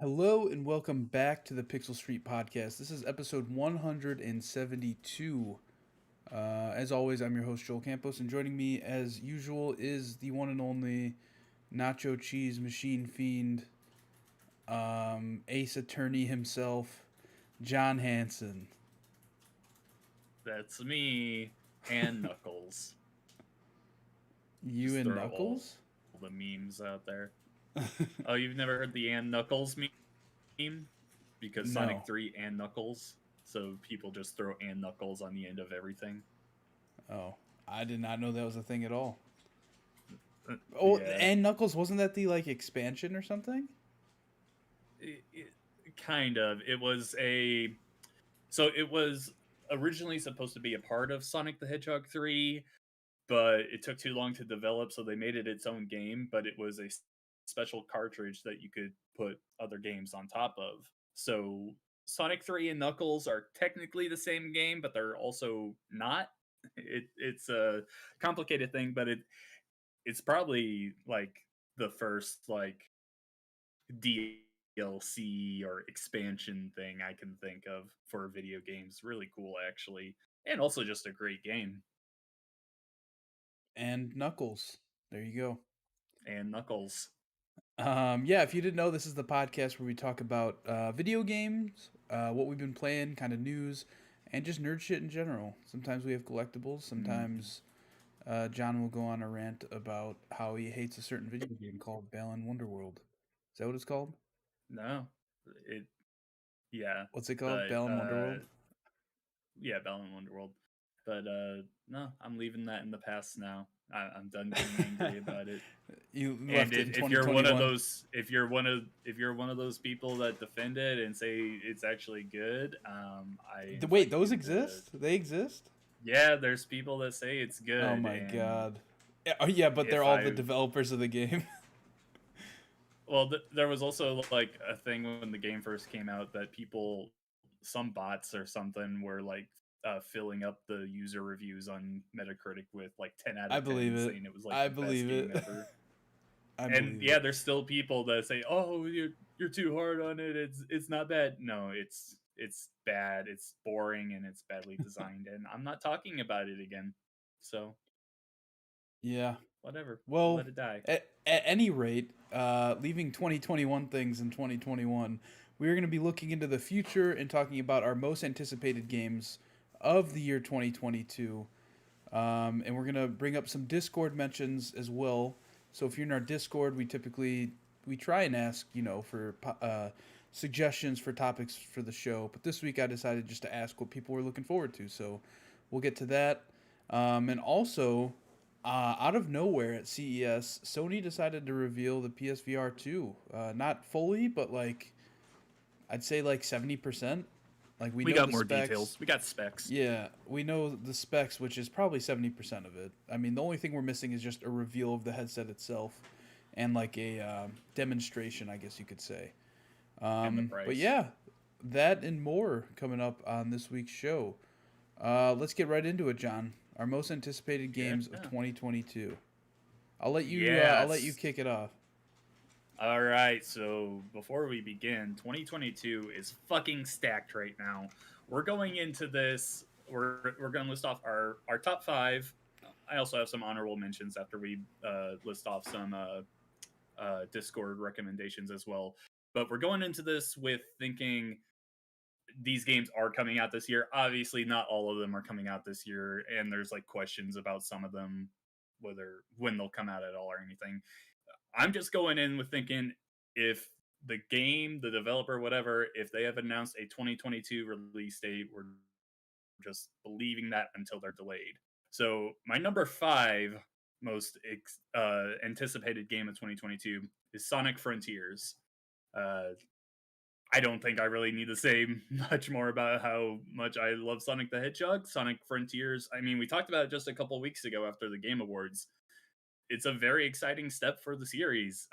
Hello and welcome back to the Pixel Street Podcast. This is episode 172. As always, I'm your host, Joel Campos, and joining me, as usual, is the one and only Nacho Cheese Machine Fiend, Ace Attorney himself, John Hanson. That's me and Knuckles. You Just and throw Knuckles? all the memes out there. Oh, you've never heard the and Knuckles meme? Because No. Sonic 3 and Knuckles. So people just throw and Knuckles on the end of everything. Oh, I did not know that was a thing at all. Oh, Yeah. and Knuckles, wasn't that the, expansion or something? Kind of. It was a... So it was originally supposed to be a part of Sonic the Hedgehog 3, but it took too long to develop, so they made it its own game, but it was a special cartridge that you could put other games on top of. So Sonic 3 and Knuckles are technically the same game, but they're also not. It's a complicated thing, but it's probably like the first like DLC or expansion thing I can think of for video games. Really cool, actually, and also just a great game. And Knuckles. There you go. And Knuckles. Yeah, if you didn't know, this is the podcast where we talk about video games, what we've been playing, kind of news, and just nerd shit in general. Sometimes we have collectibles. Sometimes John will go on a rant about how he hates a certain video game called Balan Wonderworld. Is that what it's called? No, it yeah, What's it called? but Balan Wonderworld? yeah, Balan Wonderworld. But no, I'm leaving that in the past now. I'm done getting angry about it. You And left it in if you're one of 2021. those, if you're one of those people that defend it and say it's actually good, I Wait, invite those you exist? They exist? yeah, there's people that say it's Oh good, my and god. Yeah, oh yeah, but they're if all the I developers of the game. well, there was also like a thing when the game first came out that people, some bots or something, were like filling up the user reviews on Metacritic with like 10 out I of believe 10, it. saying it was like I the best believe game it. ever. I And believe yeah, it. there's still people that say, "Oh, you're too hard on it. It's not bad." No, it's bad. It's boring and it's badly designed. And I'm not talking about it again. So Yeah. whatever, Well, let it die. at any rate, leaving 2021 things in 2021, we're going to be looking into the future and talking about our most anticipated games of the year 2022. And we're going to bring up some Discord mentions as well. So if you're in our Discord, we try and ask, for suggestions for topics for the show. But this week I decided just to ask what people were looking forward to. So we'll get to that. And also, out of nowhere at CES, Sony decided to reveal the PSVR 2. Not fully, but I'd say 70%. Like we We know got the more specs. details. We got specs. Yeah, we know the specs, which is probably 70% of it. I mean, the only thing we're missing is just a reveal of the headset itself and like a demonstration, I guess you could say. And the But price. yeah, that and more coming up on this week's show. Let's get right into it, John. Our most anticipated Yeah. games of 2022. I'll let you Yes. kick it off. All right, so before we begin, 2022 is fucking stacked right now. We're going into this. We're going to list off our top five. I also have some honorable mentions after we list off some Discord recommendations as well. But we're going into this with thinking these games are coming out this year. Obviously, not all of them are coming out this year, and there's like questions about some of them, whether when they'll come out at all or anything. I'm just going in with thinking if the game, the developer, whatever, if they have announced a 2022 release date, we're just believing that until they're delayed. So my number five most anticipated game of 2022 is Sonic Frontiers. Uh, I don't think I really need to say much more about how much I love Sonic the Hedgehog. Sonic Frontiers, I mean, we talked about it just a couple weeks ago after the Game Awards. It's a very exciting step for the series.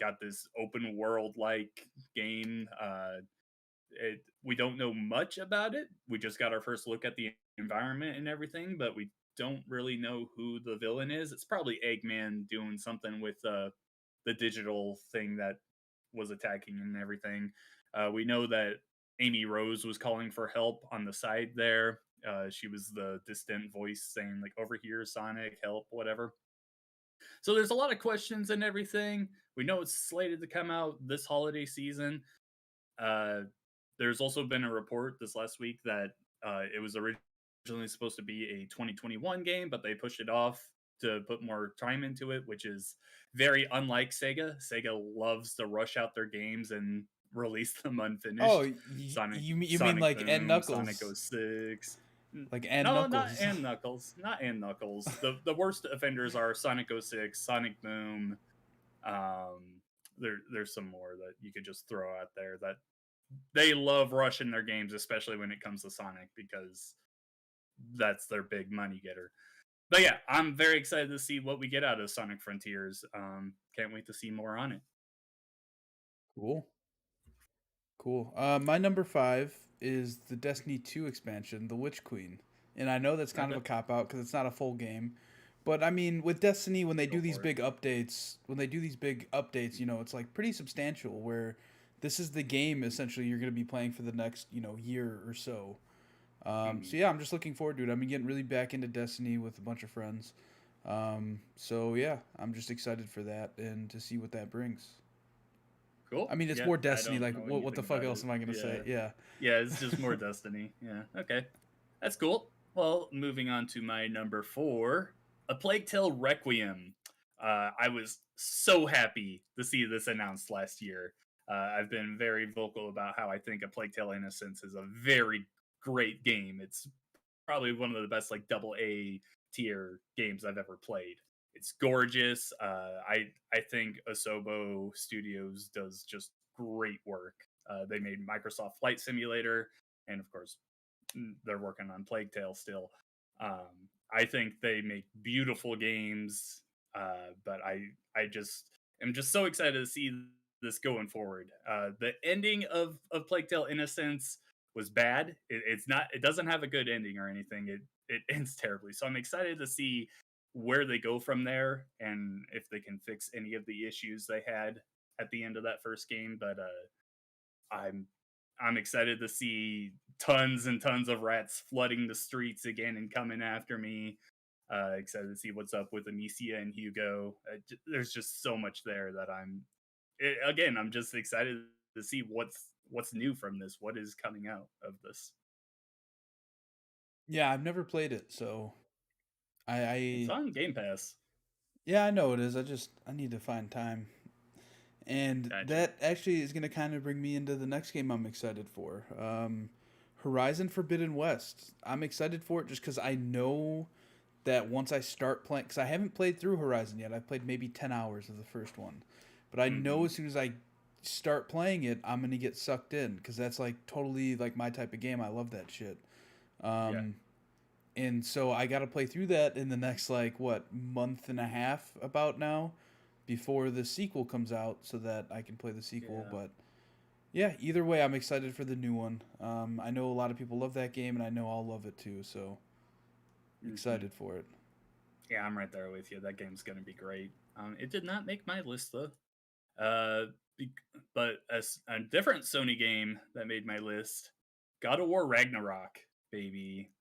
Got this open world like game. We don't know much about it. We just got our first look at the environment and everything, but we don't really know who the villain is. It's probably Eggman doing something with the digital thing that was attacking and everything. We know that Amy Rose was calling for help on the side there. She was the distant voice saying like, "Over here, Sonic, help, whatever." So there's a lot of questions and everything. We know it's slated to come out this holiday season. Uh, there's also been a report this last week that it was originally supposed to be a 2021 game, but they pushed it off to put more time into it, which is very unlike Sega. Sega loves to rush out their games and release them Oh, unfinished. you mean Sonic like and Boom, Sonic Knuckles, 06. like and No, not Knuckles. and Knuckles. Not and Knuckles. The worst offenders are Sonic 06, Sonic Boom. There's some more that you could just throw out there that they love rushing their games, especially when it comes to Sonic, because that's their big money getter. But yeah, I'm very excited to see what we get out of Sonic Frontiers. Can't wait to see more on it. Cool. Cool. My number 5 is the Destiny 2 expansion, The Witch Queen. And I know that's kind of Okay, a cop out because it's not a full game. But I mean, with Destiny, when they go do these for it. big updates, it's like pretty substantial. Where this is the game essentially you're going to be playing for the next year or so. So Mhm. yeah, I'm just looking forward to it. I've been getting really back into Destiny with a bunch of friends. So yeah, I'm just excited for that and to see what that brings. I Cool. mean, it's Yeah, more I Destiny. don't Like, know what the anything fuck about else it. am I gonna say? Yeah, Yeah. yeah, it's just more Destiny. Yeah, okay, that's cool. Well, moving on to my number four, A Plague Tale Requiem. I was so happy to see this announced last year. I've been very vocal about how I think A Plague Tale Innocence is a very great game. It's probably one of the best like double A tier games I've ever played. It's gorgeous. I think Asobo Studios does just great work. They made Microsoft Flight Simulator, and of course, they're working on Plague Tale still. I think they make beautiful games, but I just am just so excited to see this going forward. The ending of Plague Tale Innocence was bad. It's not. It doesn't have a good ending or anything. It ends terribly. So I'm excited to see where they go from there and if they can fix any of the issues they had at the end of that first game. But I'm I'm excited to see tons and tons of rats flooding the streets again and coming after me. Excited to see what's up with Amicia and Hugo. There's just so much there that again. I'm just excited to see what's new from this. What is coming out of this? Yeah, I've never played it, so I, It's I on Game Pass. yeah, I know it is. I need to find time. And Gotcha. that actually is gonna kind of bring me into the next game I'm excited for. Horizon Forbidden West. I'm excited for it just because I know that once I start playing, because I haven't played through Horizon yet. I've played maybe 10 hours of the first one, but I know Hmm. as soon as I start playing it, I'm gonna get sucked in because that's like totally like my type of game. I love that shit. Yeah. Um, and so I got to play through that in the next like what month and a half about now before the sequel comes out so that I can play the sequel. Yeah. But yeah, either way, I'm excited for the new one. I know a lot of people love that game, and I know I'll love it too. So Hmm. excited for it. Yeah, I'm right there with you. That game's gonna be great. It did not make my list though. Uh, but as a different Sony game that made my list, God of War Ragnarok, baby.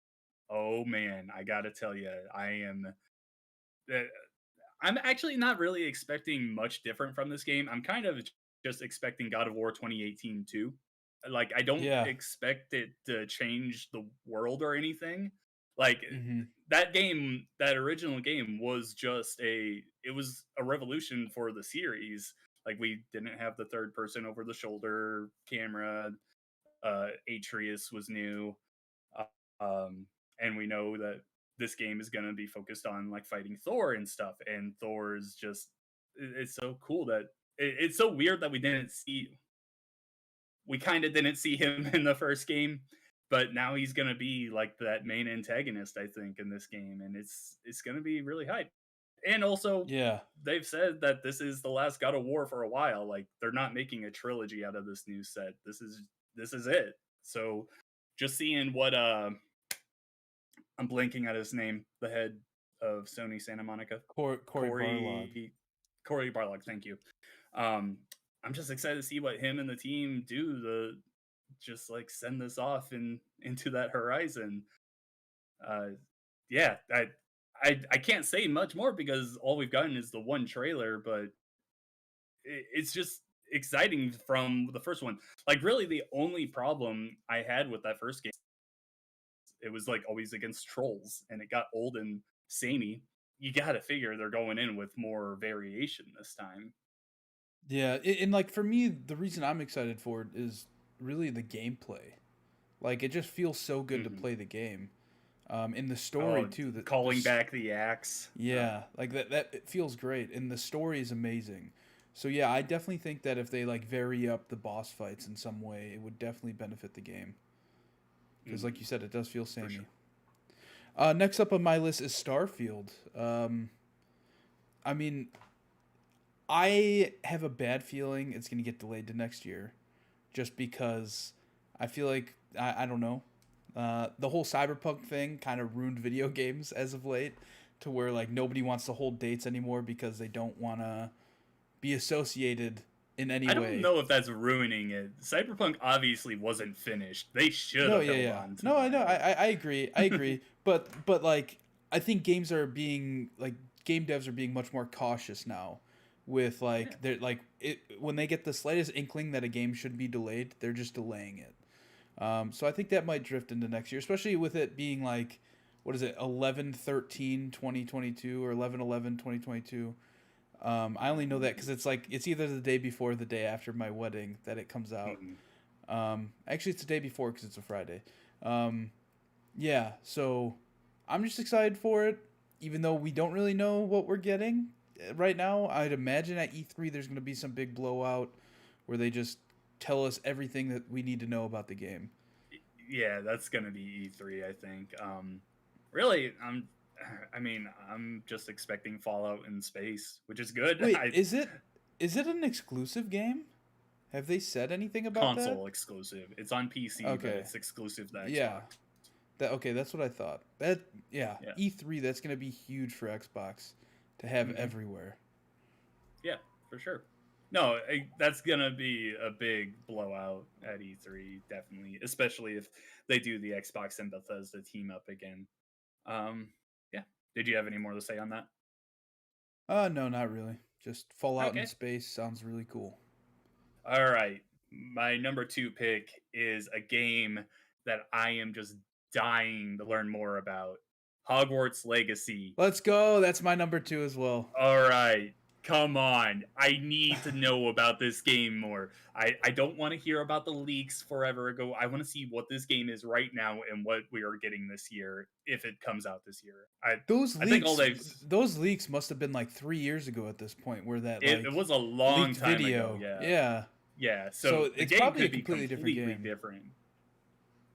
Oh man, I gotta tell you, uh, I'm actually not really expecting much different from this game. I'm kind of just expecting God of War 2018 too. Like I don't Yeah. expect it to change the world or anything. Like Mm-hmm. that game, that original game was just it was a revolution for the series. Like we didn't have the third person over the shoulder camera. Atreus was new. Uh, um, and we know that this game is going to be focused on like fighting Thor and stuff. And Thor is just, it's so cool that it's so weird that we kind of didn't see him in the first game, but now he's going to be like that main antagonist, I think, in this game. And it's going to be really hype. And also, Yeah. they've said that this is the last God of War for a while. Like they're not making a trilogy out of this new set. This is it. So just seeing what I'm blanking at his name, the head of Sony Santa Monica, Corey Barlog. Corey Corey Barlog. Thank you. Um, I'm just excited to see what him and the team do to just like send this off into that horizon. Uh, yeah, I can't say much more because all we've gotten is the one trailer, but it's just exciting from the first one. Like, really, the only problem I had with that first game, it was like always against trolls, and it got old and samey. You got to figure they're going in with more variation this time. Yeah, and like for me, the reason I'm excited for it is really the gameplay. Like it just feels so good to Hmm. play the game. In the story Oh, too. calling back the axe. Yeah, like that it feels great, and the story is amazing. So yeah, I definitely think that if they like vary up the boss fights in some way, it would definitely benefit the game. Because like Hmm. you said, it does feel For samey. sure. Next up on my list is Starfield. I mean, I have a bad feeling it's gonna get delayed to next year, just because I feel like I don't know. The whole cyberpunk thing kind of ruined video games as of late, to where like nobody wants to hold dates anymore because they don't want to be associated in any I don't way. know if that's ruining it. Cyberpunk obviously wasn't finished. They should No, have yeah, held yeah. on to No, I know. that. I agree. I agree. But like I think games are being like game devs are being much more cautious now with Yeah. like they're like it when they get the slightest inkling that a game should be delayed, they're just delaying it. So I think that might drift into next year, especially with it being like, what is it, 11/13/2022 or 11/11/2022. I only know that because it's like, it's either the day before or the day after my wedding that it comes out. Mhm. Actually, it's the day before because it's a Friday. Um, yeah, so I'm just excited for it, even though we don't really know what we're getting right now. I'd imagine at E3 there's going to be some big blowout where they just tell us everything that we need to know about the game. Yeah, that's gonna be E3, I think. Really, I mean, I'm just expecting Fallout in space, which is good. Wait, I is it an exclusive game? Have they said anything about that? console exclusive. It's on PC, but Okay. it's exclusive to Yeah. Xbox. That okay, that's what I thought. That yeah, Yeah. E3 that's going to be huge for Xbox to have Hmm. everywhere. Yeah, for sure. No, that's gonna be a big blowout at E3, definitely, especially if they do the Xbox and Bethesda team up again. Um, yeah. Did you have any more to say on that? No, not really. Just Fallout in Okay. space sounds really cool. All right. My number two pick is a game that I am just dying to learn more about. Hogwarts Legacy. Let's go. That's my number 2 as well. All right. Come on. I need to know about this game more. I don't want to hear about the leaks forever ago. I want to see what this game is right now and what we are getting this year if it comes out this year. Those I think all leaks they've those leaks must have been like 3 years ago at this point where that it like was a long leaked time ago, video. yeah. Yeah. Yeah, So so the it's game probably a could be completely different completely game. different.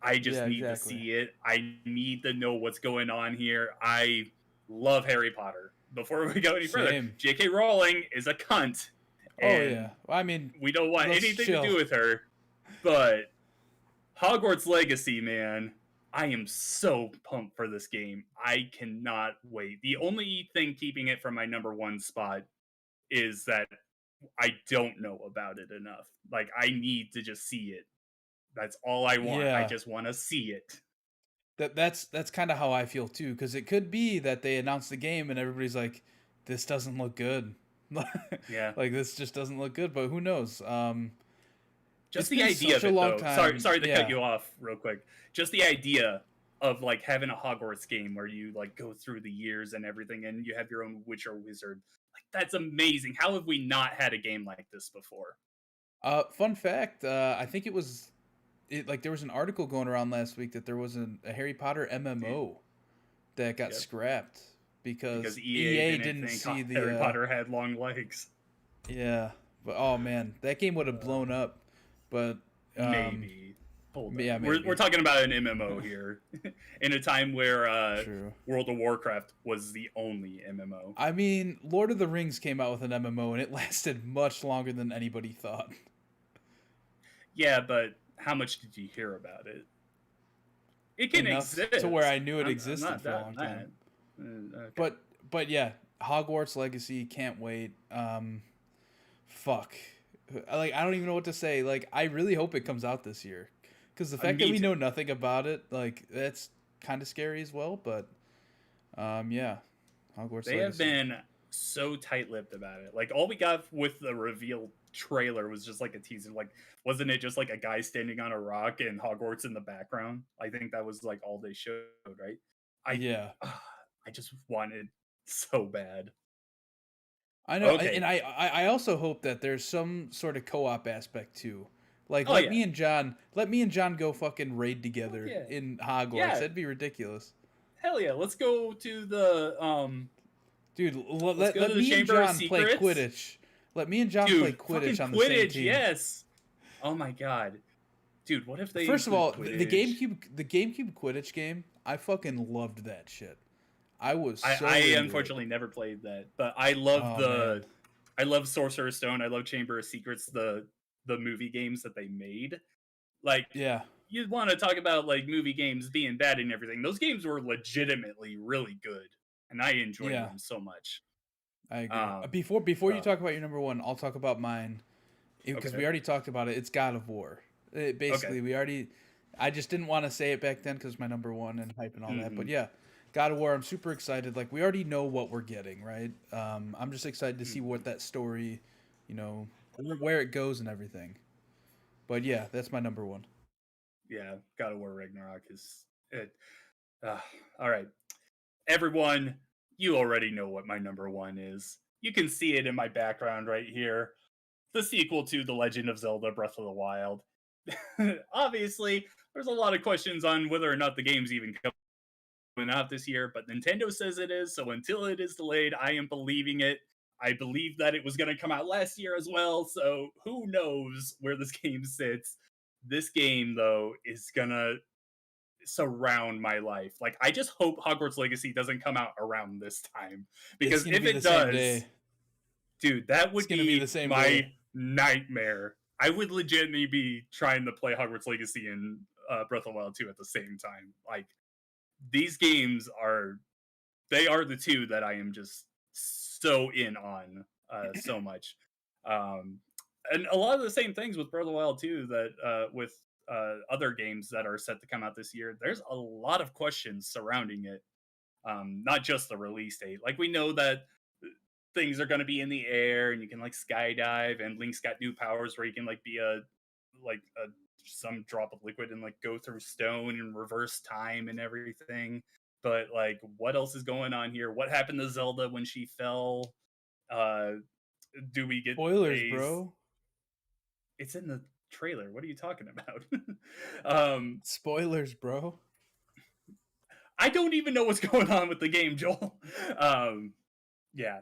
I just Yeah, need to exactly. see it. I need to know what's going on here. I love Harry Potter. Before we go any further, Same. J.K. Rowling is a cunt, Oh and yeah. I mean, we don't want let's anything to chill. do with her. But Hogwarts Legacy, man, I am so pumped for this game. I cannot wait. The only thing keeping it from my number one spot is that I don't know about it enough. Like, I need to just see it. That's all I want. I Yeah. just want to see it. That's kind of how I feel too, because it could be that they announce the game and everybody's like, "This doesn't look good," Yeah. like this just doesn't look good. But who knows? Just It's the been idea such of a it, long though. Sorry, time. sorry to cut Yeah, you off real quick. Just the idea of like having a Hogwarts game where you like go through the years and everything, and you have your own witch or wizard. Like that's amazing. How have we not had a game like this before? Fun fact. I think it was it like there was an article going around last week that there was a Harry Potter Dude, MMO that got yep. scrapped Because because EA EA didn't didn't think see the Harry Potter had long legs. yeah. But oh man, that game would have Uh, blown up. But Maybe. Hold yeah, on. We're maybe. talking about an MMO here, in a time where True. World of Warcraft was the only MMO. I mean, Lord of the Rings came out with an MMO and it lasted much longer than anybody thought. Yeah, but how much did you hear about it? It can Enough to where exist. I knew it I'm existed not for a doubting long that. time. Okay. But yeah, Hogwarts Legacy, can't wait. Fuck. Like, I don't even know what to say. Like, I really hope it comes out this year, because the fact that Me we too. know nothing about it, like, that's kind of scary as well. But yeah, Hogwarts They have Legacy. been so tight-lipped about it. Like all we got with the reveal trailer was just like a teaser. Like, wasn't it just like a guy standing on a rock and Hogwarts in the background? I think that was like all they showed, right? I Yeah, I just wanted so bad. I know, Okay. and I also hope that there's some sort of co-op aspect too. Like, Oh yeah. let me and John go fucking raid Fuck together yeah. in Hogwarts. Yeah. That'd be ridiculous. Hell yeah. Dude, Let's go to let the me and Chamber of John play Secrets. Quidditch. Let me and John play Dude, fucking Quidditch on the same Quidditch. team. Yes. Oh my god. Dude, what if they First of include all, Quidditch? The GameCube Quidditch game, I fucking loved that shit. I was I so into it. unfortunately never played that, but I love Oh man. I love Sorcerer's Stone. I love Chamber of Secrets, the movie games that they made. Like Yeah. you want to talk about like movie games being bad and everything. Those games were legitimately really good, and I enjoyed Yeah. them so much. I agree. Um, Before you uh, talk about your number one, I'll talk about mine because okay, we already talked about it. It's God of War. okay, Basically, we already. I just didn't want to say it back then because my number one and hype and all that. hmm But yeah, God of War. I'm super excited. Like, we already know what we're getting, right? I'm just excited to see what that story, you know, where it goes and everything. But yeah, that's my number one. yeah. God of War Ragnarok is it. Uh, all right, everyone, you already know what my number one is. You can see it in my background right here. The sequel to The Legend of Zelda Breath of the Wild. Obviously, there's a lot of questions on whether or not the game's even coming out this year, but Nintendo says it is, so until it is delayed, I am believing it. I believe that it was going to come out last year as well, so who knows where this game sits. This game, though, is going to surround my life. Like, I just hope Hogwarts Legacy doesn't come out around this time, It's because gonna if be the it same does, day. dude, that It's would gonna be the be same day. my nightmare. I would legitimately be trying to play Hogwarts Legacy and Breath of the Wild 2 at the same time. Like these games are they are the two that I am just so in on so much. Um, and a lot of the same things with Breath of the Wild 2 that with other games that are set to come out this year. There's a lot of questions surrounding it, not just the release date. Like we know that things are going to be in the air and you can like skydive, and Link's got new powers where you can like be a some drop of liquid and like go through stone and reverse time and everything. But like what else is going on here? What happened to Zelda when she fell? Uh do we get Spoilers, a bro. it's in the trailer. What are you talking about? Spoilers, bro. I don't even know what's going on with the game, Joel. Um yeah,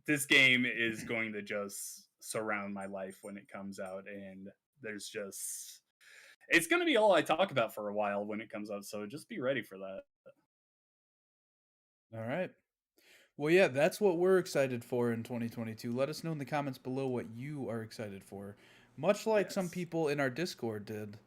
this game is going to just surround my life when it comes out, and there's just it's going to be all I talk about for a while when it comes out. So just be ready for that. All right. Well, yeah, that's what we're excited for in 2022. Let us know in the comments below what you are excited for. Much like some Yes, people in our Discord did.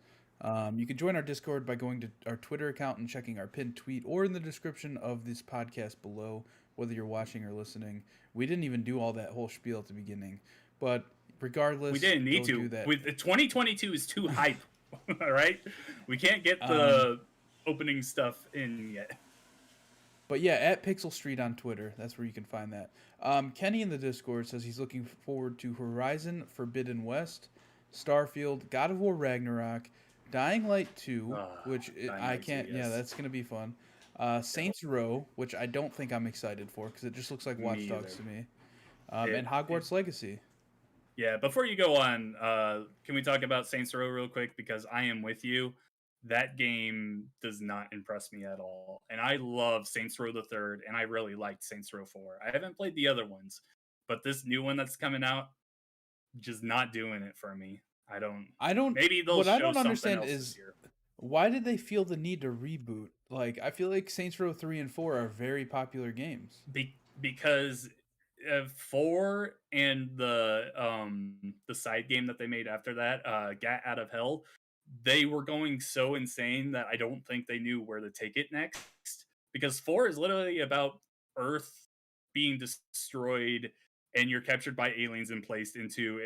You can join our Discord by going to our Twitter account and checking our pinned tweet or in the description of this podcast below, whether you're watching or listening. We didn't even do all that whole spiel at the beginning. But we regardless, didn't need go to. do that. With 2022 is too hype. All right, we can't get Um, the opening stuff in yet. But yeah, at Pixel Street on Twitter, that's where you can find that. Kenny in the Discord says he's looking forward to Horizon Forbidden West, Starfield, God of War Ragnarok, Dying Light 2, which Dying I Light 2, can't. Yeah, yes. that's gonna be fun. Yep. Saints Row, which I don't think I'm excited for because it just looks like Me Watch Dogs either. to me. And It Hogwarts Legacy. Yeah, before you go on, can we talk about Saints Row real quick? Because I am with you. That game does not impress me at all. And I love Saints Row the Third, and I really liked Saints Row 4. I haven't played the other ones, but this new one that's coming out, just not doing it for me. I don't. I don't. Maybe they'll What I show don't something understand else this is year. why did they feel the need to reboot? Like, I feel like Saints Row 3 and 4 are very popular games. Because 4 and the side game that they made after that, Gat Out of Hell, they were going so insane that I don't think they knew where to take it next. Because 4 is literally about Earth being destroyed and you're captured by aliens and placed into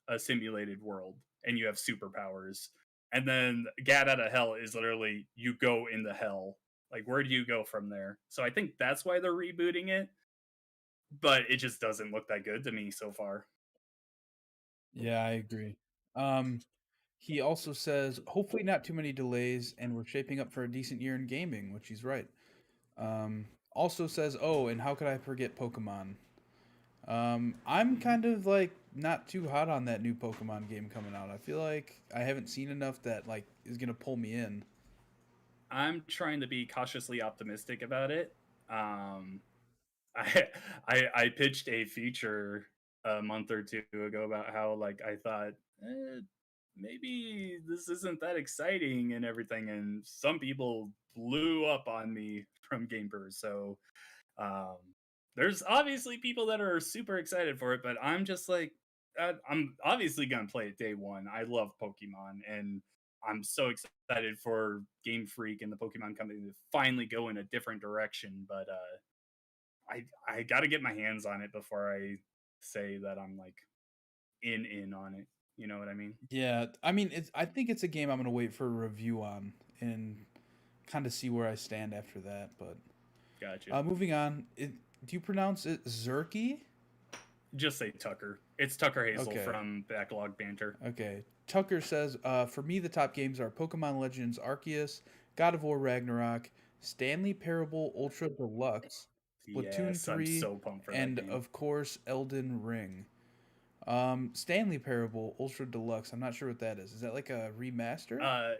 a simulated world and you have superpowers. And then Gat Out of Hell is literally you go into hell. Like, where do you go from there? So I think that's why they're rebooting it, but it just doesn't look that good to me so far. Yeah, I agree. Um, he also says, hopefully not too many delays, and we're shaping up for a decent year in gaming, which he's right. Also says, oh, and how could I forget Pokemon? I'm Mhm. kind of like not too hot on that new Pokemon game coming out. I feel like I haven't seen enough that like is gonna pull me in. I'm trying to be cautiously optimistic about it. Um, I I pitched a feature a month or two ago about how like I thought eh, maybe this isn't that exciting and everything, and some people blew up on me from Gamepers. So um, there's obviously people that are super excited for it, but I'm just like I'm obviously gonna play it day one. I love Pokemon, and I'm so excited for Game Freak and the Pokemon company to finally go in a different direction. But I got to get my hands on it before I say that I'm like in on it. You know what I mean? Yeah, I mean, I think it's a game I'm gonna wait for a review on and kind of see where I stand after that. But Gotcha. moving on, do you pronounce it Zerky? Just say Tucker. It's Tucker Hazel Okay, from Backlog Banter. okay. Tucker says, for me, the top games are Pokemon Legends Arceus, God of War Ragnarok, Stanley Parable Ultra Deluxe, Splatoon Yes, I'm 3, so pumped for that and game. of course Elden Ring. Stanley Parable Ultra Deluxe. I'm not sure what that is. Is that like a remaster? Uh,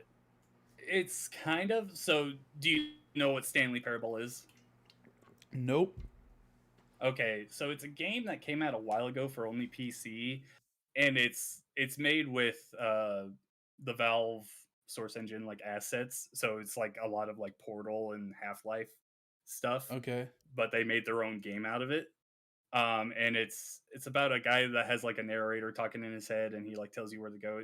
it's kind of so. Do you know what Stanley Parable is? Nope. Okay, so it's a game that came out a while ago for only PC, and it's made with the Valve Source Engine like assets. So it's like a lot of like Portal and Half Life stuff, Okay. but they made their own game out of it. And it's about a guy that has like a narrator talking in his head, and he like tells you where to go.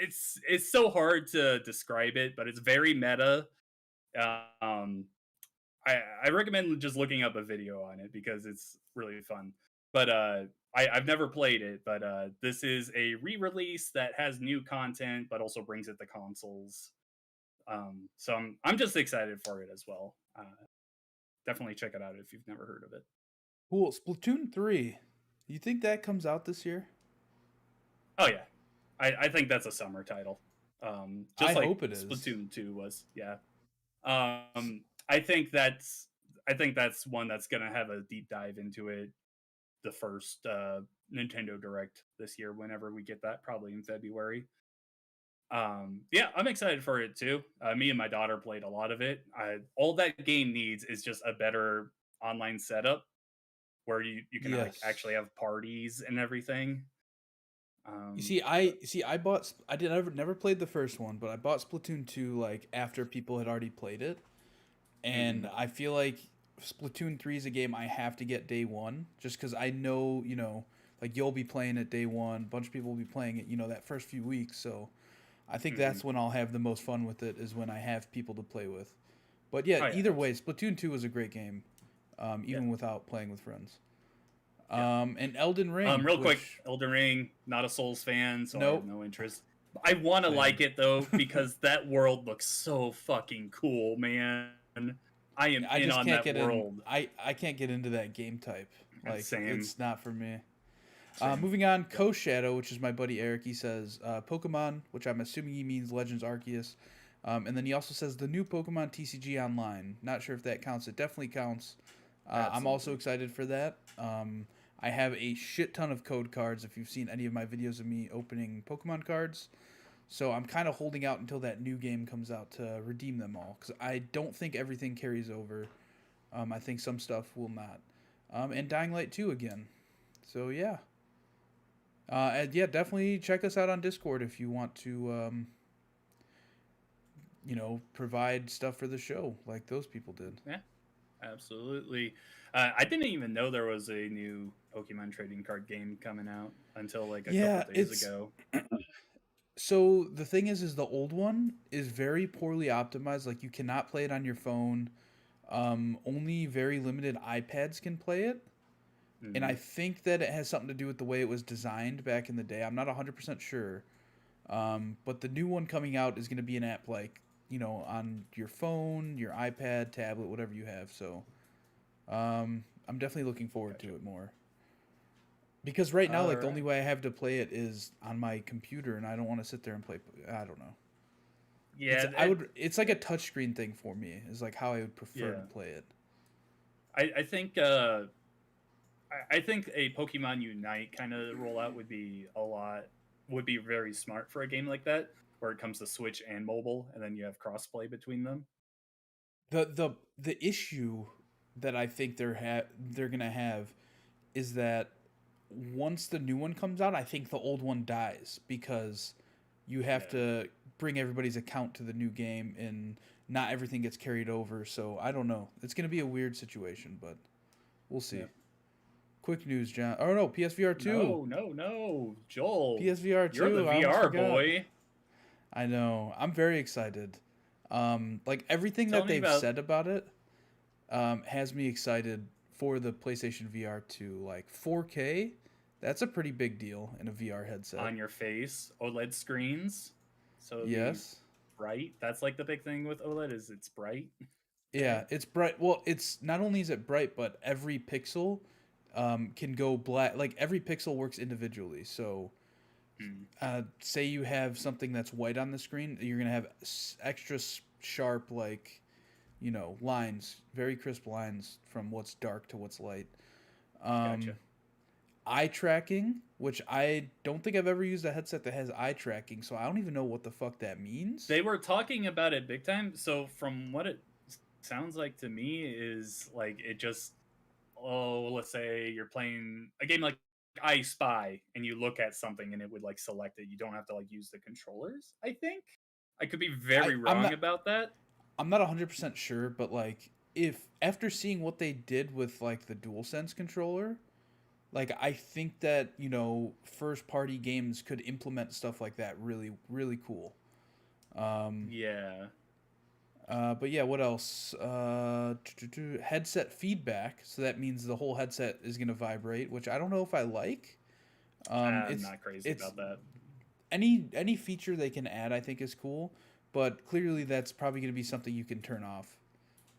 It's so hard to describe it, but it's very meta. Um, I recommend just looking up a video on it because it's really fun. But I've never played it, but this is a re-release that has new content, but also brings it to consoles. So I'm just excited for it as well. Definitely check it out if you've never heard of it. Cool. Splatoon 3. You think that comes out this year? Oh yeah, I think that's a summer title, I just like hope it is. Splatoon 2 was. Yeah, I think that's one that's gonna have a deep dive into it. The first Nintendo Direct this year, whenever we get that, probably in February. Yeah, I'm excited for it too. Me and my daughter played a lot of it. All that game needs is just a better online setup where you can like Yes. actually have parties and everything. You see, But I bought. I did never played the first one, but I bought Splatoon 2 like after people had already played it, and mhm, I feel like Splatoon 3 is a game I have to get day one, just because I know like you'll be playing it day one, a bunch of people will be playing it, that first few weeks. So I think mhm. that's when I'll have the most fun with it is when I have people to play with. But yeah, Oh yeah, either way, absolutely. Splatoon 2 was a great game, Yeah, even without playing with friends. yeah. And Elden Ring, Real quick, which Elden Ring, not a Souls fan, so I have nope, no interest. I want to same. like it though because that world looks so fucking cool, man. I am I in just on can't that get in. world. I can't get into that game type. Like Same, it's not for me. same. Moving on, Yep. Co Shadow, which is my buddy Eric. He says Pokemon, which I'm assuming he means Legends Arceus. And then he also says the new Pokemon TCG Online. Not sure if that counts. It definitely counts. I'm also Absolutely. excited for that. I have a shit ton of code cards. If you've seen any of my videos of me opening Pokemon cards, so I'm kind of holding out until that new game comes out to redeem them all because I don't think everything carries over. I think some stuff will not. And Dying Light 2 again. So yeah. And yeah, definitely check us out on Discord if you want to, provide stuff for the show like those people did. Yeah, absolutely. I didn't even know there was a new Pokemon trading card game coming out until like a couple Yeah, days it's ago. so the thing is the old one is very poorly optimized. Like you cannot play it on your phone. Only very limited iPads can play it. and I Mm. think that it has something to do with the way it was designed back in the day. I'm not 100% sure. But the new one coming out is going to be an app like, on your phone, your iPad, tablet, whatever you have. So I'm definitely looking forward Gotcha. to it more. Because right now, All like, the only right. way I have to play it is on my computer, and I don't want to sit there and play. I don't know. Yeah. It's like a touchscreen thing for me. Is like how I would prefer to Yeah. play it. I think I think a Pokemon Unite kind of rollout would be would be very smart for a game like that, where it comes to Switch and mobile, and then you have crossplay between them. The issue that I think they're gonna have is that once the new one comes out, I think the old one dies because you have Yeah. to bring everybody's account to the new game and not everything gets carried over. So I don't know. It's gonna be a weird situation, but we'll see. Yeah. Quick news, John. Oh no, PSVR two. No, no, no, Joel, PSVR you're the two. I almost VR forgot. boy. I know. I'm very excited. Like everything Tell that me they've about said about it, has me excited for the PlayStation VR 2. Like 4K, that's a pretty big deal in a VR headset. on your face OLED screens, so it'd be Yes. bright. That's like the big thing with OLED is it's bright. Okay. Yeah, it's bright. Well, it's not only is it bright, but every pixel can go black. Like every pixel works individually. So, Hmm. say you have something that's white on the screen, you're gonna have extra sharp, like, lines, very crisp lines from what's dark to what's light. Um, Gotcha. eye tracking, which I don't think I've ever used a headset that has eye tracking, so I don't even know what the fuck that means. They were talking about it big time. So from what it sounds like to me is like it just let's say you're playing a game like I Spy and you look at something and it would like select it. You don't have to like use the controllers. I think I could be I very I'm wrong not about that. I'm not 100% sure, but like if after seeing what they did with like the DualSense controller, like I think that, first party games could implement stuff like that really really cool. Um Yeah. but yeah, what else? Headset feedback. So that means the whole headset is going to vibrate, which I don't know if I like. I'm It's not crazy it's about that. any feature they can add, I think is cool, but clearly that's probably going to be something you can turn off.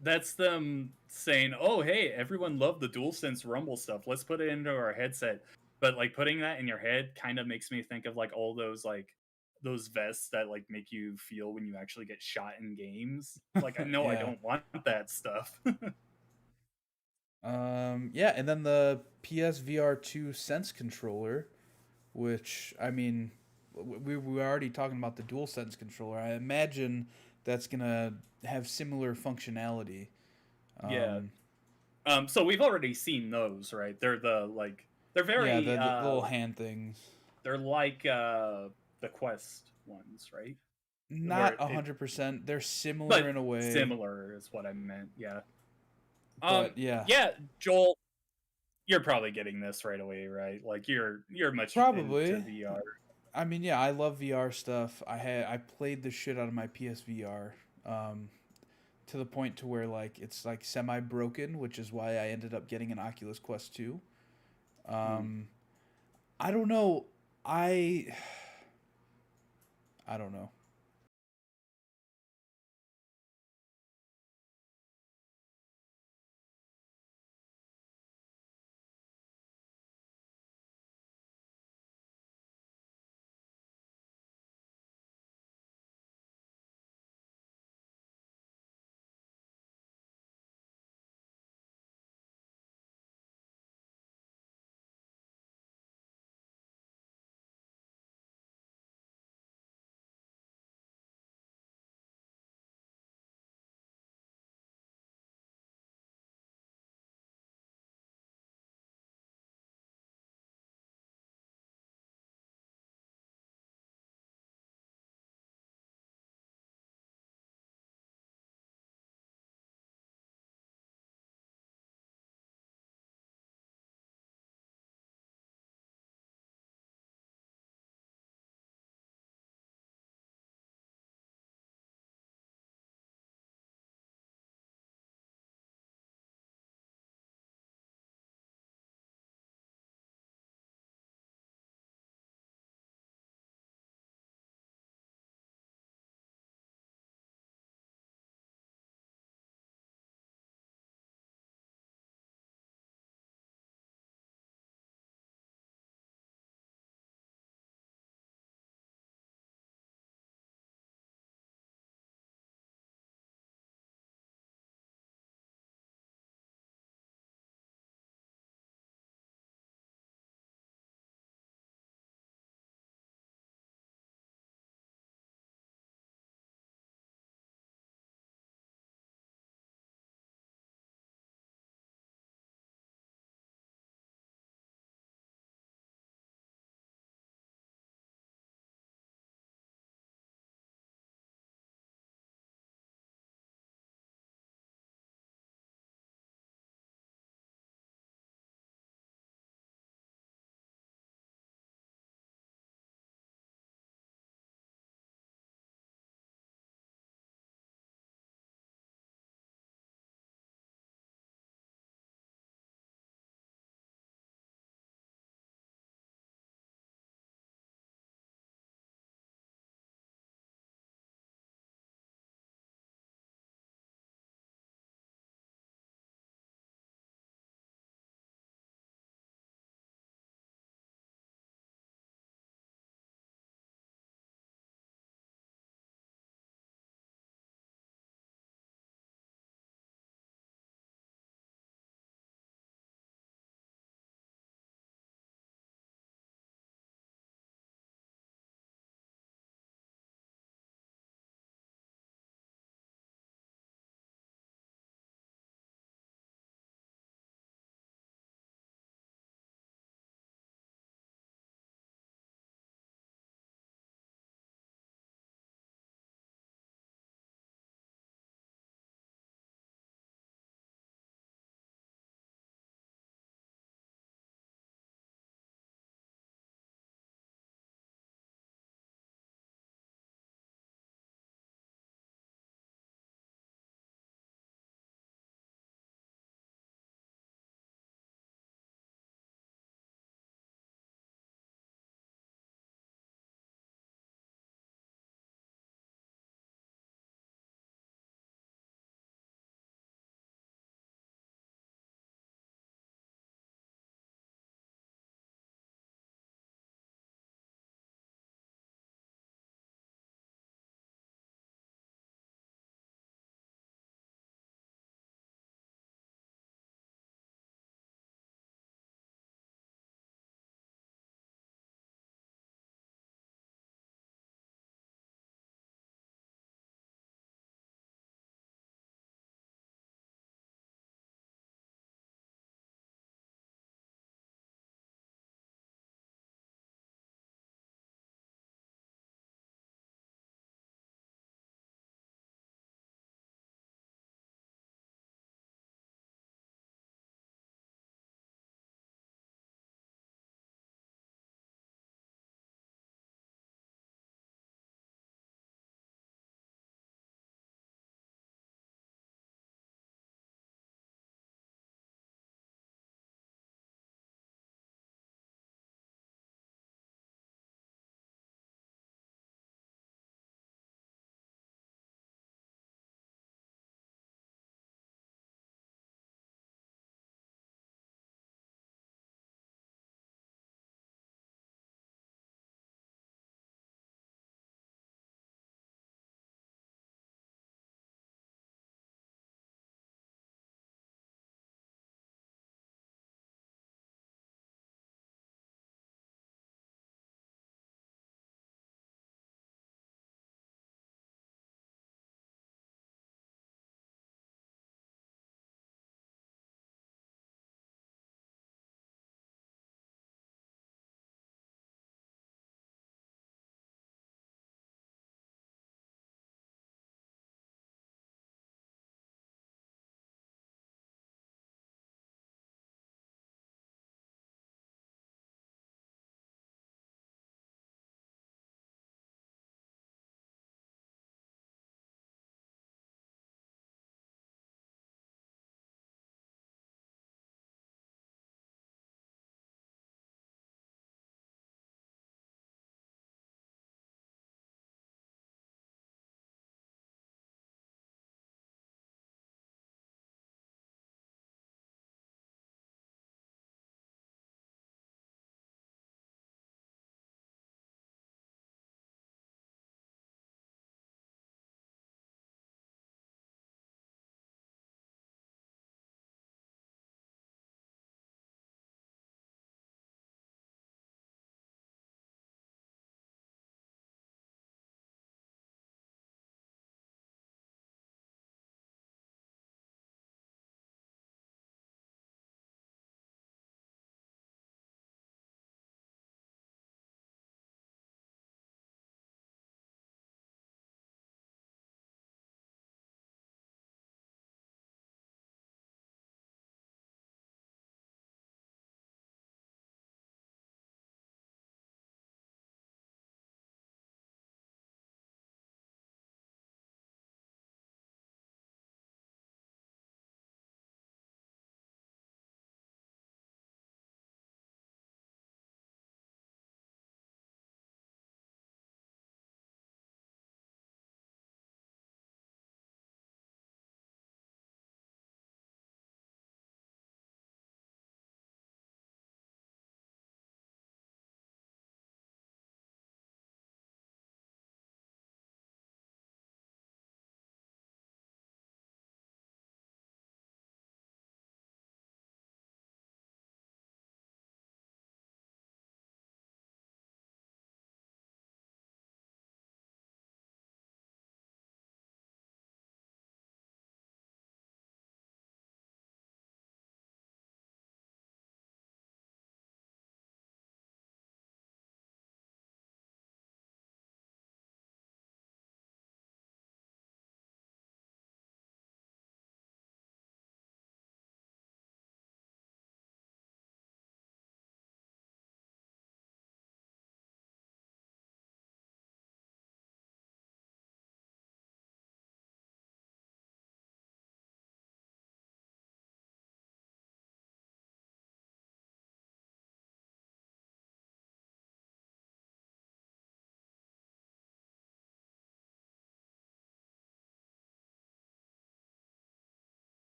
That's them saying, "Oh, hey, everyone loved the DualSense Rumble stuff. Let's put it into our headset." But like putting that in your head kind of makes me think of like all those those vests that like make you feel when you actually get shot in games. Like I know I Yeah. don't want that stuff. Yeah, and then the PSVR 2 Sense controller, which I mean, we were already talking about the DualSense controller. I imagine that's gonna have similar functionality. Yeah. Um, So we've already seen those, right? They're yeah, very the little hand things. they're like the Quest ones, right? Not Where a it 100%. They're similar but in a way, similar is what I meant. Yeah. but yeah, Yeah, Joel, you're probably getting this right away, right? Like you're much into probably. VR. I mean, yeah, I love VR stuff. I played the shit out of my PSVR, um, to the point to where like it's like semi broken, which is why I ended up getting an Oculus Quest 2. Mm. I don't know. I I don't know.